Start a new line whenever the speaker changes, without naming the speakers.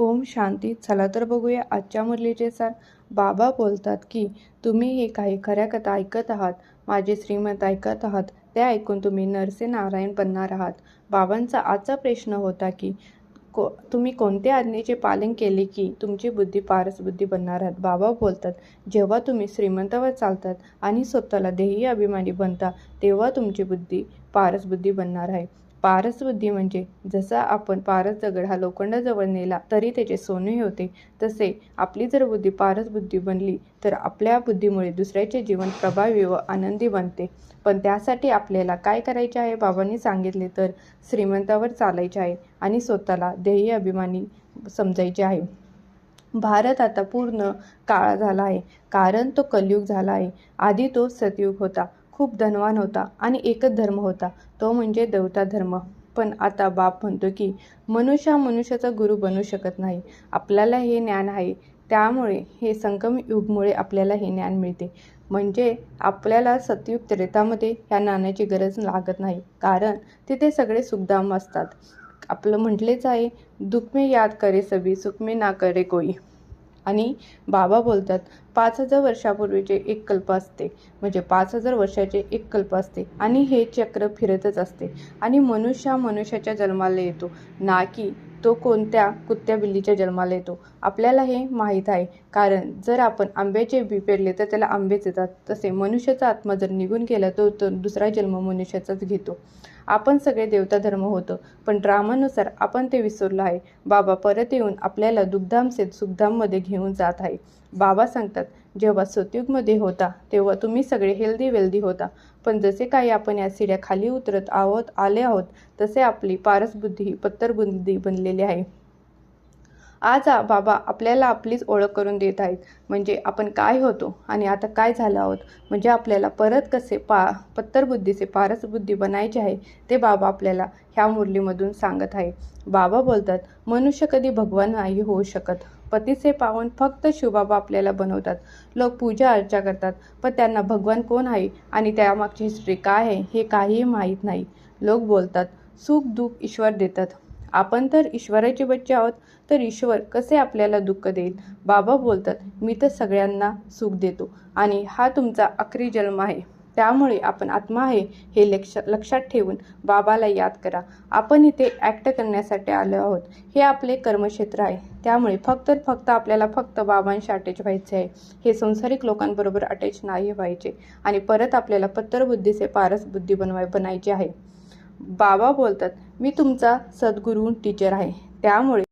ओम शांती. चला तर बघूया आजच्या मुरलीचे सार. बाबा बोलतात की तुम्ही हे काही खऱ्या कथा ऐकत आहात. माझे श्रीमंत ऐकत आहात. ते ऐकून तुम्ही नरसे नारायण बनणार आहात. बाबांचा आजचा प्रश्न होता की तुम्ही कोणत्या आज्ञेचे पालन केले की तुमची बुद्धी पारसबुद्धी बनणार आहात. बाबा बोलतात, जेव्हा तुम्ही श्रीमंतावर चालतात आणि स्वतःला देही अभिमानी बनता तेव्हा तुमची बुद्धी पारसबुद्धी बनणार आहे. पारसबुद्धी म्हणजे जसा आपण पारस दगड हा लोखंडाजवळ नेला तरी त्याचे सोने होते, तसे आपली जर बुद्धी पारसबुद्धी बनली तर आपल्या बुद्धीमुळे दुसऱ्याचे जीवन प्रभावी व आनंदी बनते. पण त्यासाठी आपल्याला काय करायचे आहे? बाबांनी सांगितले तर श्रीमंतावर चालायचे आहे आणि स्वतःला देही अभिमानी समजायचे आहे. भारत आता पूर्ण काळा झाला आहे, कारण तो कलियुग झाला आहे. आधी तो सतयुग होता, खूप धनवान होता आणि एकच धर्म होता, तो म्हणजे देवता धर्म. पण आता बाप म्हणतो की मनुष्य हा मनुष्याचा गुरु बनू शकत नाही. आपल्याला हे ज्ञान आहे, त्यामुळे हे संगम युगमुळे आपल्याला हे ज्ञान मिळते. म्हणजे आपल्याला सतयुग त्रेतामध्ये ह्या ज्ञानाची गरज लागत नाही, कारण तिथे सगळे सुखधाम असतात. आपलं म्हटलेच आहे, दुःख में याद करे सभी, सुख में ना करे कोई. आणि बाबा बोलतात 5000 वर्षापूर्वीचे एक कल्प असते, म्हणजे 5000 वर्षाचे एक कल्प असते आणि हे चक्र फिरतच असते. आणि मनुष्य हा मनुष्याच्या जन्माला येतो, ना की तो कोणत्या कुत्त्या बिल्लीच्या जन्माला येतो. आपल्याला हे माहीत आहे, कारण जर आपण आंब्याचे बी पेरले तर त्याला आंबेच येतात. तसे मनुष्याचा आत्मा जर निघून गेला तो दुसरा जन्म मनुष्याचाच घेतो. आपण सगळे देवता धर्म होतो, पण ड्रामानुसार आपण ते विसरलो आहे. बाबा परत येऊन आपल्याला दुग्धाम से सुखधाममध्ये घेऊन जात आहे. बाबा सांगतात, जेव्हा सतयुगमध्ये होता तेव्हा तुम्ही सगळे हेल्दी वेल्दी होता, पण जसे काही आपण या सिड्या खाली उतरत आले आहोत तसे आपली पारसबुद्धी ही पत्तरबुद्धी बनलेली आहे. आज बाबा आपल्याला आपलीच ओळख करून देत आहेत, म्हणजे आपण काय होतो आणि आता काय झालो आहोत. म्हणजे आपल्याला परत कसे पत्तरबुद्धीचे पारसबुद्धी बनायचे आहे ते बाबा आपल्याला ह्या मुरलीमधून सांगत आहे. बाबा बोलतात, मनुष्य कधी भगवान नाही होऊ शकत. पतीचे पावन फक्त शिवबाबा आपल्याला बनवतात. लोक पूजा अर्चा करतात, पण त्यांना भगवान कोण आहे आणि त्यामागची हिस्ट्री काय आहे हे काहीही माहीत नाही. लोक बोलतात सुख दुःख ईश्वर देतात. आपण तर ईश्वराचे बच्चे आहोत, तर ईश्वर कसे आपल्याला दुःख देईल? बाबा बोलतात, मी तर सगळ्यांना सुख देतो आणि हा तुमचा आखरी जन्म आहे, त्यामुळे आपण आत्मा आहे हे लक्षात ठेवून बाबाला याद करा. आपण इथे ॲक्ट करण्यासाठी आलो आहोत, हे आपले कर्मक्षेत्र आहे. त्यामुळे फक्त आपल्याला फक्त बाबांशी अटॅच व्हायचे आहे. हे संसारिक लोकांबरोबर अटॅच नाही व्हायचे आणि परत आपल्याला पत्तरबुद्धीचे पारसबुद्धी बनायचे आहे. बाबा बोलतात, मी तुमचा सद्गुरू टीचर आहे, त्यामुळे